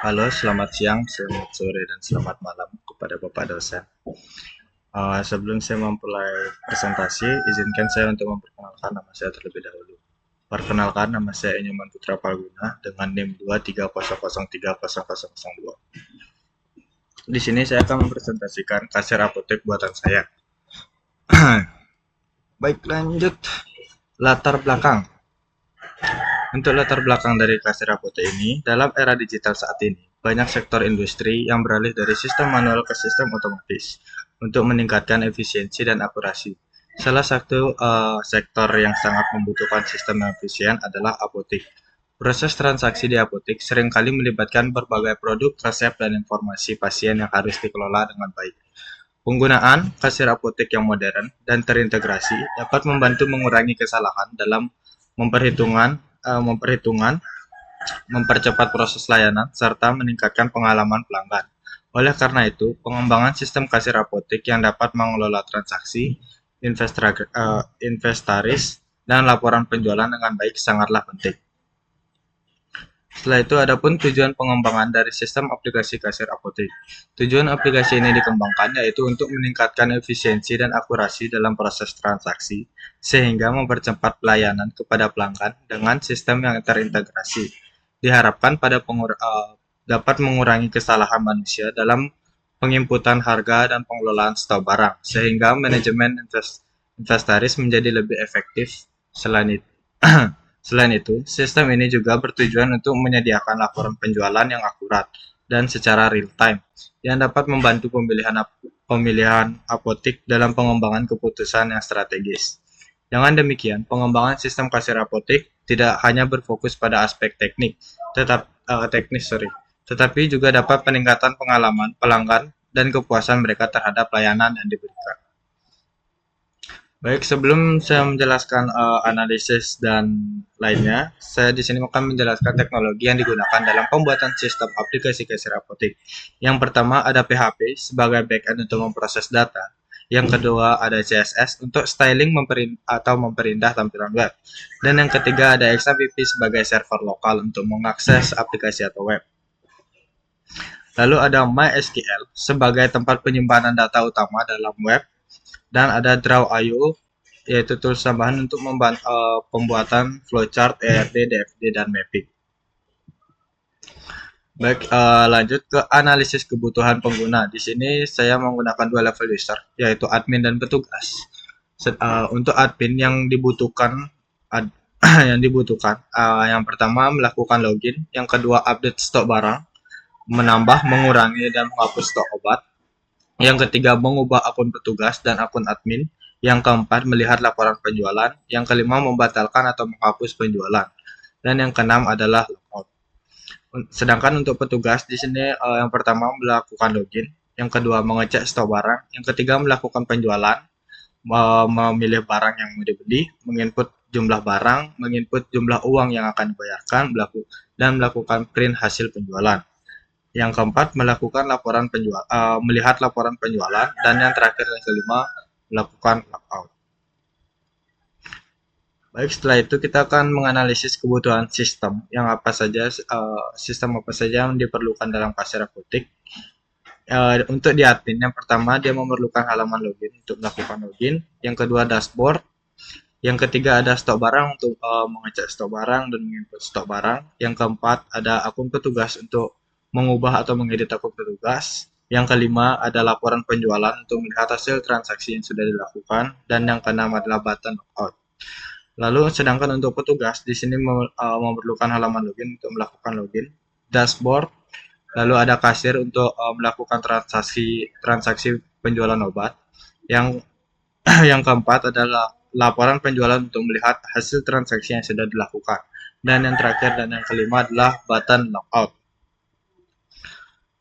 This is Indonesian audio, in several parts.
Halo, selamat siang, selamat sore, dan selamat malam kepada Bapak dosen. Sebelum saya memulai presentasi, izinkan saya untuk memperkenalkan nama saya terlebih dahulu. Perkenalkan, nama saya Enyuman Putra Palguna dengan NIM 230030002. Di sini saya akan mempresentasikan kasir apotek buatan saya. Baik, lanjut. Latar belakang. Untuk latar belakang dari kasir apotek ini, dalam era digital saat ini, banyak sektor industri yang beralih dari sistem manual ke sistem otomatis untuk meningkatkan efisiensi dan akurasi. Salah satu sektor yang sangat membutuhkan sistem yang efisien adalah apotek. Proses transaksi di apotek seringkali melibatkan berbagai produk, resep, dan informasi pasien yang harus dikelola dengan baik. Penggunaan kasir apotek yang modern dan terintegrasi dapat membantu mengurangi kesalahan dalam memperhitungan memperhitungan mempercepat proses layanan, serta meningkatkan pengalaman pelanggan. Oleh karena itu, pengembangan sistem kasir apotek yang dapat mengelola transaksi, inventaris, dan laporan penjualan dengan baik sangatlah penting. Setelah itu, adapun tujuan pengembangan dari sistem aplikasi kasir apotek. Tujuan aplikasi ini dikembangkan yaitu untuk meningkatkan efisiensi dan akurasi dalam proses transaksi, sehingga mempercepat pelayanan kepada pelanggan dengan sistem yang terintegrasi. Diharapkan dapat mengurangi kesalahan manusia dalam penginputan harga dan pengelolaan stok barang, sehingga manajemen inventaris menjadi lebih efektif. Selain itu, Selain itu, sistem ini juga bertujuan untuk menyediakan laporan penjualan yang akurat dan secara real-time, yang dapat membantu pemilihan apotek dalam pengembangan keputusan yang strategis. Dengan demikian, pengembangan sistem kasir apotek tidak hanya berfokus pada aspek tetapi juga dapat peningkatan pengalaman pelanggan dan kepuasan mereka terhadap layanan yang diberikan. Baik, sebelum saya menjelaskan analisis dan lainnya, saya di sini akan menjelaskan teknologi yang digunakan dalam pembuatan sistem aplikasi kasir apotek. Yang pertama ada PHP sebagai backend untuk memproses data. Yang kedua ada CSS untuk styling atau memperindah tampilan web. Dan yang ketiga ada XAPP sebagai server lokal untuk mengakses aplikasi atau web. Lalu ada MySQL sebagai tempat penyimpanan data utama dalam web, dan ada Draw.io yaitu tools tambahan untuk pembuatan flowchart, ERD, DFD, dan mapping. Baik, lanjut ke analisis kebutuhan pengguna. Di sini saya menggunakan dua level user, yaitu admin dan petugas. Untuk admin yang dibutuhkan, yang pertama melakukan login, yang kedua update stok barang, menambah, mengurangi, dan menghapus stok obat. Yang ketiga, mengubah akun petugas dan akun admin. Yang keempat, melihat laporan penjualan. Yang kelima, membatalkan atau menghapus penjualan. Dan yang keenam adalah logout. Sedangkan untuk petugas di sini yang pertama melakukan login, yang kedua mengecek stok barang, yang ketiga melakukan penjualan, memilih barang yang mau dibeli, menginput jumlah barang, menginput jumlah uang yang akan dibayarkan, dan melakukan print hasil penjualan. Yang keempat, melihat laporan penjualan, dan yang terakhir yang kelima, melakukan logout. Baik, setelah itu kita akan menganalisis kebutuhan sistem apa saja yang diperlukan dalam kasir apotek. Untuk di admin, yang pertama dia memerlukan halaman login untuk melakukan login, yang kedua dashboard, yang ketiga ada stok barang untuk mengecek stok barang dan menginput stok barang, yang keempat ada akun petugas untuk mengubah atau mengedit akun petugas, yang kelima ada laporan penjualan untuk melihat hasil transaksi yang sudah dilakukan, dan yang keenam adalah button logout. Lalu sedangkan untuk petugas di sini memerlukan halaman login untuk melakukan login, dashboard, lalu ada kasir untuk melakukan transaksi penjualan obat. Yang yang keempat adalah laporan penjualan untuk melihat hasil transaksi yang sudah dilakukan. Dan yang terakhir dan yang kelima adalah button logout.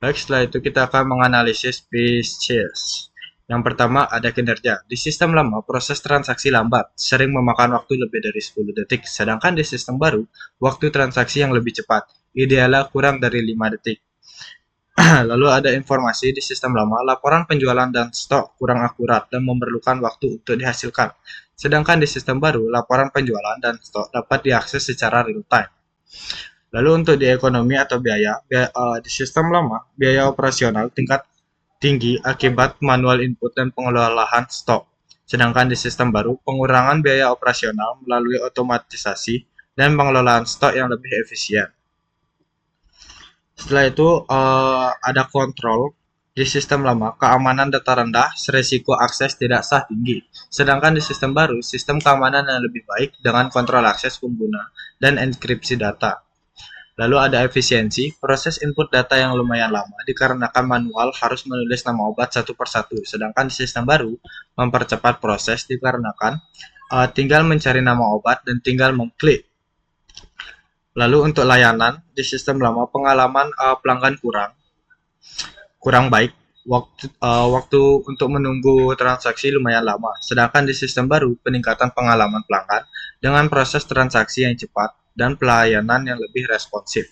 Baik, setelah itu kita akan menganalisis features. Yang pertama ada kinerja. Di sistem lama, proses transaksi lambat, sering memakan waktu lebih dari 10 detik. Sedangkan di sistem baru, waktu transaksi yang lebih cepat, idealnya kurang dari 5 detik. Lalu ada informasi di sistem lama, laporan penjualan dan stok kurang akurat dan memerlukan waktu untuk dihasilkan. Sedangkan di sistem baru, laporan penjualan dan stok dapat diakses secara real time. Lalu untuk di ekonomi atau di sistem lama, biaya operasional tingkat tinggi akibat manual input dan pengelolaan stok. Sedangkan di sistem baru, pengurangan biaya operasional melalui otomatisasi dan pengelolaan stok yang lebih efisien. Setelah itu ada kontrol. Di sistem lama, keamanan data rendah, resiko akses tidak sah tinggi. Sedangkan di sistem baru, sistem keamanan yang lebih baik dengan kontrol akses pengguna dan enkripsi data. Lalu ada efisiensi, proses input data yang lumayan lama dikarenakan manual harus menulis nama obat satu persatu. Sedangkan di sistem baru, mempercepat proses dikarenakan tinggal mencari nama obat dan tinggal mengklik. Lalu untuk layanan, di sistem lama pengalaman pelanggan kurang baik. Waktu untuk menunggu transaksi lumayan lama. Sedangkan di sistem baru, peningkatan pengalaman pelanggan dengan proses transaksi yang cepat dan pelayanan yang lebih responsif.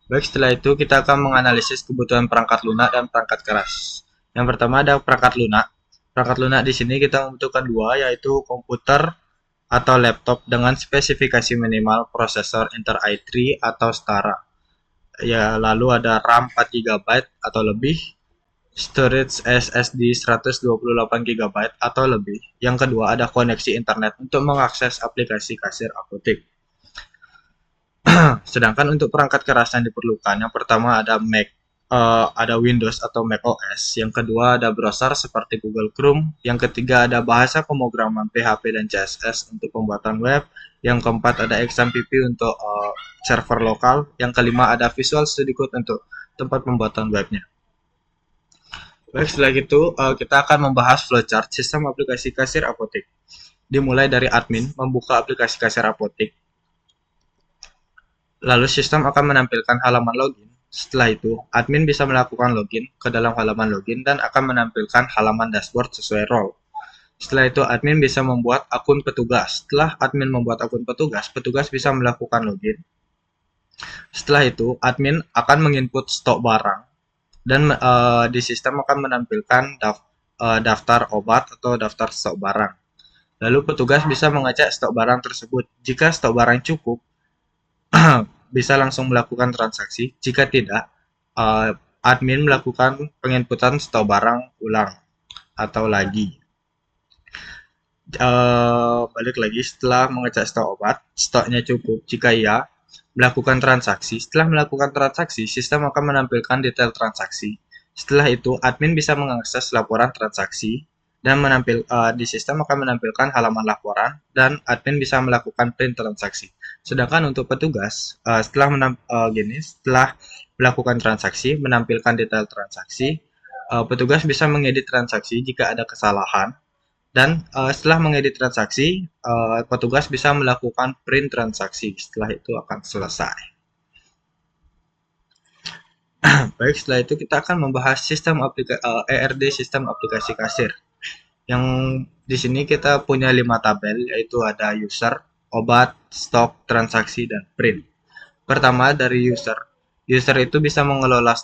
Baik, setelah itu kita akan menganalisis kebutuhan perangkat lunak dan perangkat keras. Yang pertama ada perangkat lunak. Perangkat lunak di sini kita membutuhkan dua, yaitu komputer atau laptop dengan spesifikasi minimal prosesor Intel i3 atau setara. Ya, lalu ada RAM 4 GB atau lebih, storage SSD 128 GB atau lebih. Yang kedua ada koneksi internet untuk mengakses aplikasi kasir apotek. Sedangkan untuk perangkat keras yang diperlukan, yang pertama ada Mac, ada Windows atau Mac OS. Yang kedua ada browser seperti Google Chrome. Yang ketiga ada bahasa pemrograman PHP dan CSS untuk pembuatan web. Yang keempat ada XMPP untuk server lokal. Yang kelima ada Visual Studio Code untuk tempat pembuatan webnya. Baik, setelah itu kita akan membahas flowchart sistem aplikasi kasir apotek. Dimulai dari admin membuka aplikasi kasir apotek. Lalu sistem akan menampilkan halaman login. Setelah itu, admin bisa melakukan login ke dalam halaman login dan akan menampilkan halaman dashboard sesuai role. Setelah itu, admin bisa membuat akun petugas. Setelah admin membuat akun petugas, petugas bisa melakukan login. Setelah itu, admin akan menginput stok barang dan di sistem akan menampilkan daftar obat atau daftar stok barang. Lalu petugas bisa mengecek stok barang tersebut. Jika stok barang cukup, bisa langsung melakukan transaksi. Jika tidak, admin melakukan penginputan stok barang ulang atau lagi. Balik lagi setelah mengecek stok obat, stoknya cukup. Jika iya, melakukan transaksi. Setelah melakukan transaksi, sistem akan menampilkan detail transaksi. Setelah itu, admin bisa mengakses laporan transaksi dan di sistem akan menampilkan halaman laporan dan admin bisa melakukan print transaksi. Sedangkan untuk petugas, setelah melakukan transaksi, menampilkan detail transaksi, petugas bisa mengedit transaksi jika ada kesalahan. Dan setelah mengedit transaksi, petugas bisa melakukan print transaksi. Setelah itu akan selesai. Baik, setelah itu kita akan membahas ERD sistem aplikasi kasir. Yang di sini kita punya 5 tabel, yaitu ada user, obat, stok, transaksi, dan print. Pertama dari user. User itu bisa mengelola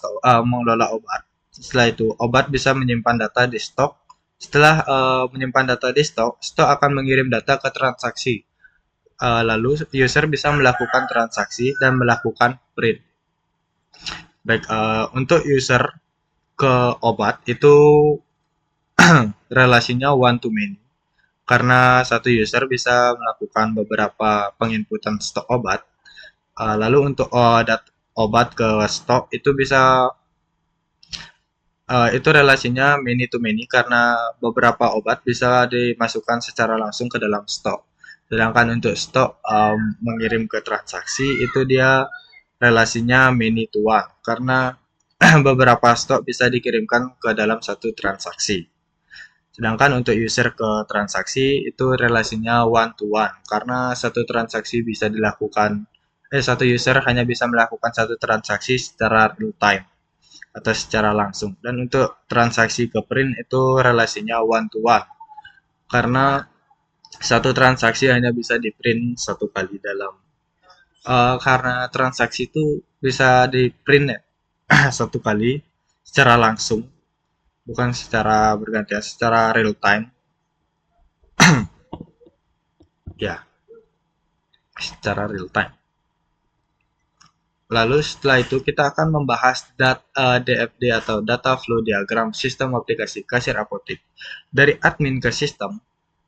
obat. Setelah itu, obat bisa menyimpan data di stok. Setelah menyimpan data di stok, stok akan mengirim data ke transaksi. Lalu user bisa melakukan transaksi dan melakukan print. Baik, untuk user ke obat itu relasinya one to many. Karena satu user bisa melakukan beberapa penginputan stok obat. Lalu untuk obat ke stok itu bisa itu relasinya many to many karena beberapa obat bisa dimasukkan secara langsung ke dalam stok. Sedangkan untuk stok mengirim ke transaksi itu dia relasinya many to one karena beberapa stok bisa dikirimkan ke dalam satu transaksi. Sedangkan untuk user ke transaksi itu relasinya one to one karena satu user hanya bisa melakukan satu transaksi secara real time atau secara langsung. Dan untuk transaksi ke print itu relasinya one to one karena satu transaksi hanya bisa di print satu kali karena transaksi itu bisa di print ya, satu kali secara langsung, bukan secara bergantian, secara real time. Ya. secara real time. Lalu setelah itu kita akan membahas DFD atau Data Flow Diagram sistem aplikasi kasir apotek. Dari admin ke sistem,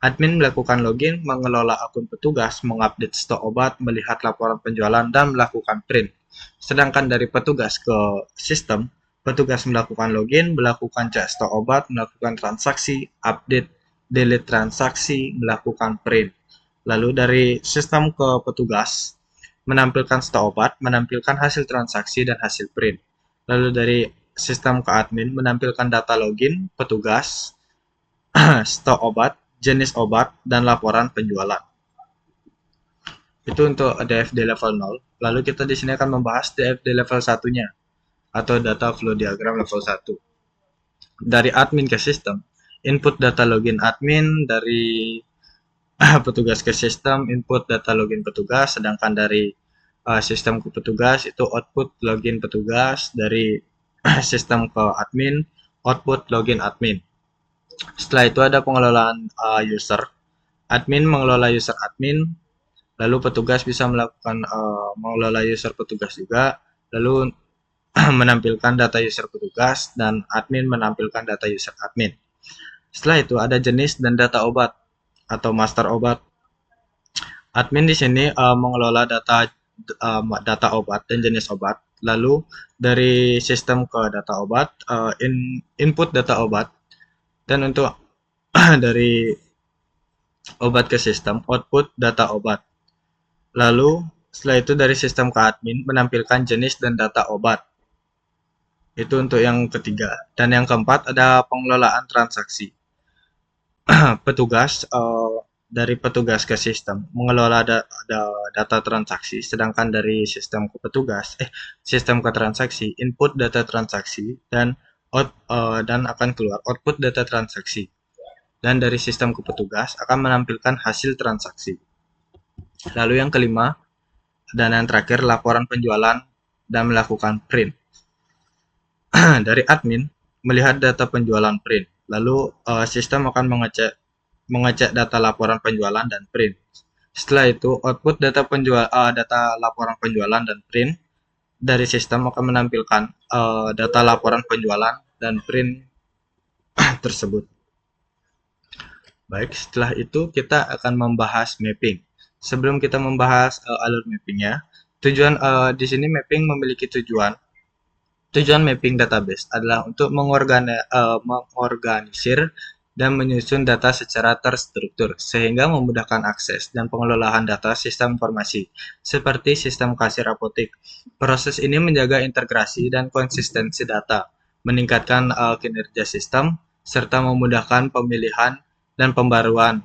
admin melakukan login, mengelola akun petugas, mengupdate stok obat, melihat laporan penjualan, dan melakukan print. Sedangkan dari petugas ke sistem, petugas melakukan login, melakukan cek stok obat, melakukan transaksi, update, delete transaksi, melakukan print. Lalu dari sistem ke petugas, menampilkan stok obat, menampilkan hasil transaksi dan hasil print. Lalu dari sistem ke admin, menampilkan data login, petugas, stok obat, jenis obat, dan laporan penjualan. Itu untuk DFD level 0. Lalu kita di sini akan membahas DFD level 1-nya atau data flow diagram level 1. Dari admin ke sistem, input data login admin, dari petugas ke sistem, input data login petugas, sedangkan dari sistem ke petugas itu output login petugas, dari sistem ke admin, output login admin. Setelah itu ada pengelolaan user. Admin mengelola user admin, lalu petugas bisa melakukan mengelola user petugas juga, lalu menampilkan data user petugas, dan admin menampilkan data user admin. Setelah itu ada jenis dan data obat atau master obat. Admin di sini mengelola data obat dan jenis obat. Lalu dari sistem ke data obat, input data obat, dan untuk dari obat ke sistem, output data obat. Lalu setelah itu dari sistem ke admin menampilkan jenis dan data obat. Itu untuk yang ketiga. Dan yang keempat ada pengelolaan transaksi. Petugas dari petugas ke sistem mengelola data transaksi, sedangkan dari sistem ke transaksi input data transaksi dan akan keluar output data transaksi. Dan dari sistem ke petugas akan menampilkan hasil transaksi. Lalu yang kelima dan yang terakhir laporan penjualan dan melakukan print. Dari admin melihat data penjualan print, lalu sistem akan mengecek data laporan penjualan dan print. Setelah itu output data laporan penjualan dan print dari sistem akan menampilkan data laporan penjualan dan print tersebut. Baik, setelah itu kita akan membahas mapping. Sebelum kita membahas alur mappingnya, di sini mapping memiliki tujuan. Tujuan mapping database adalah untuk mengorganisir dan menyusun data secara terstruktur sehingga memudahkan akses dan pengelolaan data sistem informasi seperti sistem kasir apotek. Proses ini menjaga integrasi dan konsistensi data, meningkatkan kinerja sistem serta memudahkan pemilihan dan pembaruan.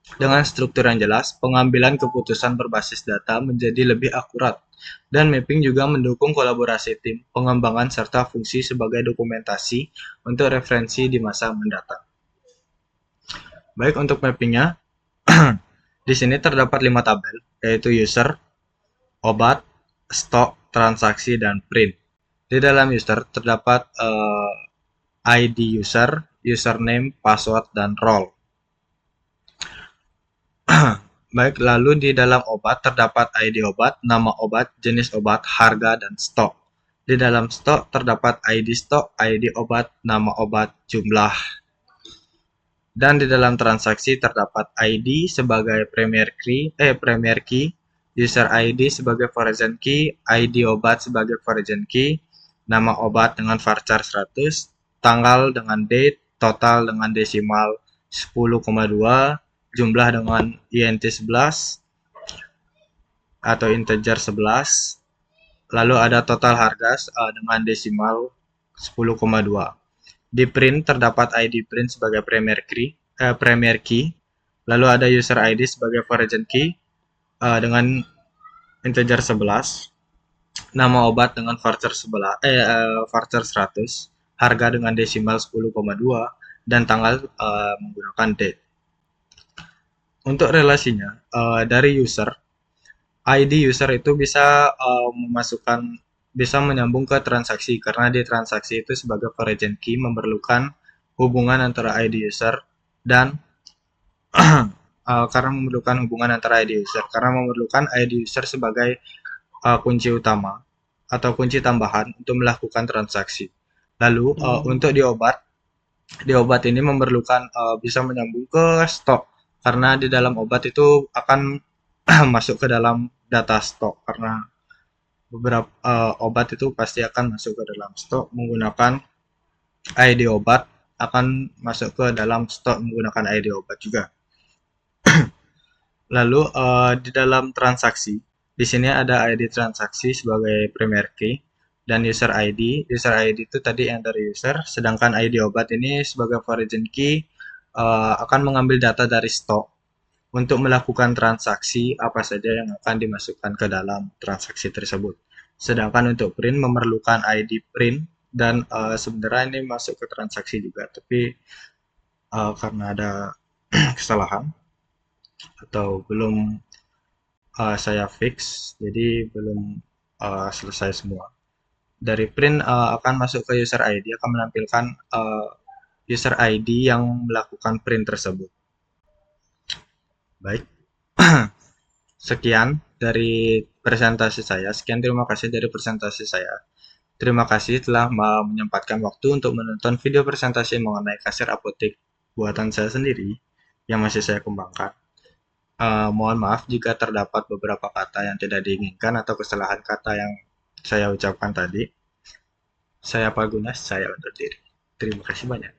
Dengan struktur yang jelas, pengambilan keputusan berbasis data menjadi lebih akurat, dan mapping juga mendukung kolaborasi tim, pengembangan serta fungsi sebagai dokumentasi untuk referensi di masa mendatang. Baik, untuk mappingnya, di sini terdapat 5 tabel, yaitu user, obat, stok, transaksi, dan print. Di dalam user terdapat ID user, username, password, dan role. Baik, lalu di dalam obat terdapat ID obat, nama obat, jenis obat, harga, dan stok. Di dalam stok terdapat ID stok, ID obat, nama obat, jumlah. Dan di dalam transaksi terdapat ID sebagai premier key, user ID sebagai foreign key, ID obat sebagai foreign key, nama obat dengan varchar 100, tanggal dengan date, total dengan desimal 10,2, jumlah dengan int 11 atau integer 11, lalu ada total harga dengan desimal 10,2. Di print terdapat ID print sebagai premier key, lalu ada user ID sebagai foreign key dengan integer 11, nama obat dengan varchar 100, harga dengan desimal 10,2, dan tanggal menggunakan date. Untuk relasinya, dari user, ID user itu bisa menyambung ke transaksi, karena di transaksi itu sebagai foreign key memerlukan hubungan antara ID user dan karena memerlukan hubungan antara ID user, karena memerlukan ID user sebagai kunci utama atau kunci tambahan untuk melakukan transaksi. Lalu untuk di obat ini memerlukan bisa menyambung ke stok karena di dalam obat itu akan masuk ke dalam data stok karena beberapa obat itu pasti akan masuk ke dalam stok menggunakan ID obat akan masuk ke dalam stok menggunakan ID obat juga. Lalu di dalam transaksi, di sini ada ID transaksi sebagai primary key dan user ID. User ID itu tadi yang dari user, sedangkan ID obat ini sebagai origin key akan mengambil data dari stok untuk melakukan transaksi apa saja yang akan dimasukkan ke dalam transaksi tersebut. Sedangkan untuk print memerlukan ID print dan sebenarnya ini masuk ke transaksi juga, tapi karena ada kesalahan atau belum saya fix, jadi belum selesai semua. Dari print akan masuk ke user ID, akan menampilkan user ID yang melakukan print tersebut. Baik, sekian dari presentasi saya. Sekian terima kasih dari presentasi saya. Terima kasih telah menyempatkan waktu untuk menonton video presentasi mengenai kasir apotek buatan saya sendiri yang masih saya kembangkan. Mohon maaf jika terdapat beberapa kata yang tidak diinginkan atau kesalahan kata yang saya ucapkan tadi. Saya Pak Gunas, saya undur diri. Terima kasih banyak.